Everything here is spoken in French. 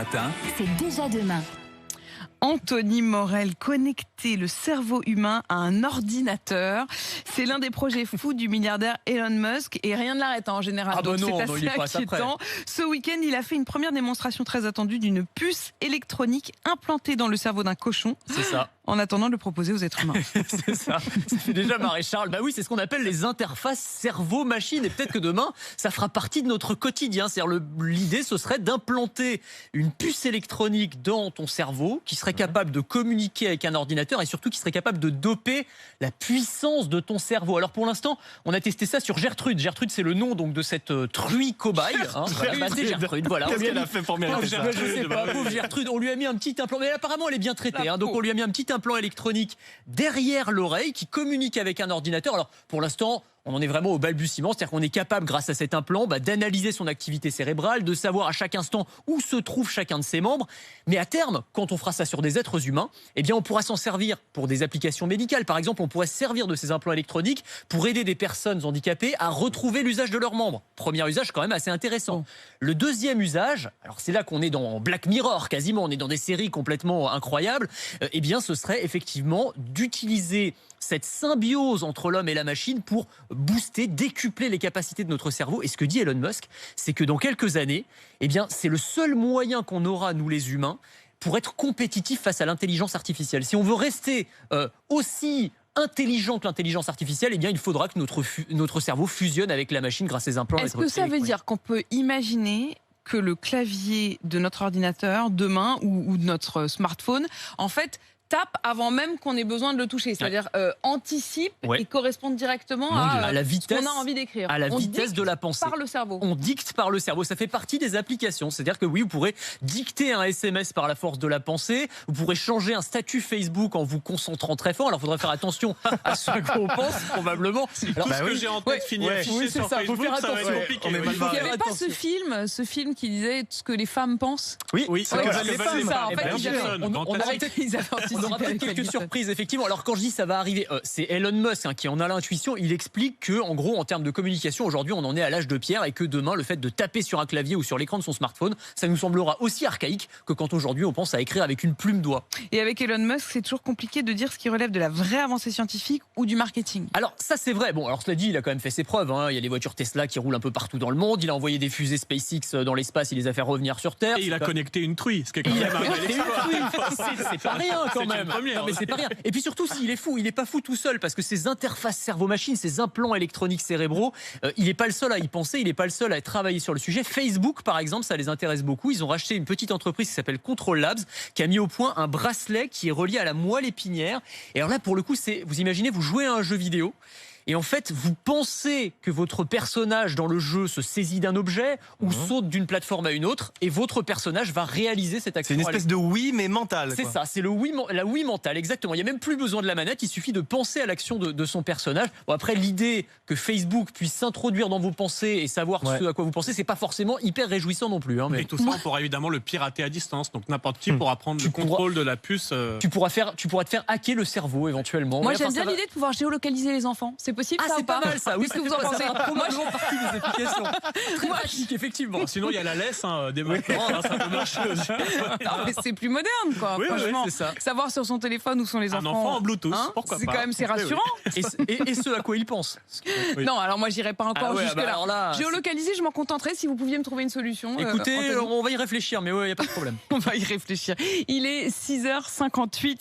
matin. C'est déjà demain. Anthony Morel, connecter le cerveau humain à un ordinateur. C'est l'un des projets fous du milliardaire Elon Musk et rien ne l'arrête en général. Ah bah donc non, c'est non, assez il est pas inquiétant. Ce week-end, il a fait une première démonstration très attendue d'une puce électronique implantée dans le cerveau d'un cochon. C'est ça. En attendant de le proposer aux êtres humains. C'est ça. Ça fait déjà marrer Charles. Bah oui, c'est ce qu'on appelle les interfaces cerveau-machine. Et peut-être que demain, ça fera partie de notre quotidien. C'est-à-dire l'idée, ce serait d'implanter une puce électronique dans ton cerveau qui serait capable de communiquer avec un ordinateur et surtout qui serait capable de doper la puissance de ton cerveau. Alors pour l'instant, on a testé ça sur Gertrude. Gertrude, c'est le nom donc de cette truie cobaye. Hein. Voilà, bah, c'est Gertrude. Voilà. Qu'est-ce qu'elle a fait pour mériter ça? Je sais pas, pauvre Gertrude. On lui a mis un petit implant. Mais apparemment, elle est bien traitée. Hein. Donc on lui a mis un petit implant électronique derrière l'oreille qui communique avec un ordinateur. Alors pour l'instant, on en est vraiment au balbutiement, c'est-à-dire qu'on est capable, grâce à cet implant, d'analyser son activité cérébrale, de savoir à chaque instant où se trouve chacun de ses membres. Mais à terme, quand on fera ça sur des êtres humains, eh bien, on pourra s'en servir pour des applications médicales. Par exemple, on pourrait se servir de ces implants électroniques pour aider des personnes handicapées à retrouver l'usage de leurs membres. Premier usage quand même assez intéressant. Le deuxième usage, alors c'est là qu'on est dans Black Mirror quasiment, on est dans des séries complètement incroyables, eh bien, ce serait effectivement d'utiliser cette symbiose entre l'homme et la machine pour booster, décupler les capacités de notre cerveau. Et ce que dit Elon Musk, c'est que dans quelques années, eh bien, c'est le seul moyen qu'on aura, nous les humains, pour être compétitifs face à l'intelligence artificielle. Si on veut rester aussi intelligent que l'intelligence artificielle, eh bien, il faudra que notre cerveau fusionne avec la machine grâce à ces implants. Est-ce que ça veut dire qu'on peut imaginer que le clavier de notre ordinateur demain ou de notre smartphone, en fait, tape avant même qu'on ait besoin de le toucher, c'est-à-dire anticipe et correspond directement à la vitesse, ce qu'on a envie d'écrire. à la vitesse de la pensée. Par le cerveau. On dicte par le cerveau. Ça fait partie des applications. C'est-à-dire que oui, vous pourrez dicter un SMS par la force de la pensée. Vous pourrez changer un statut Facebook en vous concentrant très fort. Alors, il faudra faire attention à ce qu'on pense, probablement. Alors, Tout ce que j'ai en tête finit affiché sur Facebook, faut faire ça va être attention. compliqué. On est mal Il barré. n'y avait pas ce film qui disait ce que les femmes pensent. Oui, c'est Ouais, que c'est les ça, femmes, ça. En eh fait, ben, ils avaient- Johnson, on grand aura classique. Ils avaient On aura anticipé peut-être avec quelques Hamilton. surprises, effectivement. Alors quand je dis ça va arriver, c'est Elon Musk qui en a l'intuition. Il explique que, en gros, en termes de communication, aujourd'hui, on en est à l'âge de pierre et que demain, le fait de taper sur un clavier ou sur l'écran de son smartphone, ça nous semblera aussi archaïque que quand aujourd'hui on pense à écrire avec une plume doigt. Et avec Elon Musk, c'est toujours compliqué de dire ce qui relève de la vraie avancée scientifique ou du marketing. Alors ça c'est vrai. Bon, alors cela dit, il a quand même fait ses preuves. Hein. Il y a les voitures Tesla qui roulent un peu partout dans le monde. Il a envoyé des fusées SpaceX dans l'espace. Il les a fait revenir sur Terre. Et il a connecté une truie, ce qui est quand même un bel exploit. C'est pas rien quand C'est même. une première. Non, mais c'est pas rien. Et puis surtout, s'il est fou, il est pas fou tout seul parce que ces interfaces cerveau-machine, ces implants électroniques cérébraux, il est pas le seul à y penser. Il est pas le seul à travailler sur le sujet. Facebook, par exemple, ça les intéresse beaucoup. Ils ont racheté une petite entreprise qui s'appelle Control Labs, qui a mis au point un bracelet qui est relié à la moelle épinière. Et alors là, pour le coup, vous imaginez, vous jouez à un jeu vidéo. Et en fait, vous pensez que votre personnage dans le jeu se saisit d'un objet ou saute d'une plateforme à une autre, et votre personnage va réaliser cette action. C'est une espèce de oui, mais mental. C'est ça, c'est la oui mentale, exactement. Il n'y a même plus besoin de la manette, il suffit de penser à l'action de son personnage. Bon, après, l'idée que Facebook puisse s'introduire dans vos pensées et savoir ce à quoi vous pensez, c'est pas forcément hyper réjouissant non plus. Hein, mais... Et tout ça, on pourra évidemment le pirater à distance. Donc n'importe qui pourra prendre le contrôle de la puce. Tu pourras te faire hacker le cerveau éventuellement. Moi, Ouais, j'aime enfin, bien l'idée de pouvoir géolocaliser les enfants. C'est possible, ça c'est ou pas? pas mal ça. Oui, Qu'est-ce que vous en pensez? Probablement partie des applications. Très pratique, effectivement. Sinon, il y a la laisse dès maintenant. Ça peut marcher aussi. Non, mais c'est plus moderne, quoi. Oui, franchement, c'est ça. Savoir sur son téléphone où sont les Un enfants. enfant en Bluetooth, Hein, pourquoi c'est pas. quand même c'est rassurant. Et ce à quoi il pense. Oui. Non, alors moi j'irai pas encore jusque-là. alors là, Géolocaliser, je m'en contenterai si vous pouviez me trouver une solution. écoutez, Anthony. on va y réfléchir, mais il n'y a pas de problème. On va y réfléchir. Il est 6h58.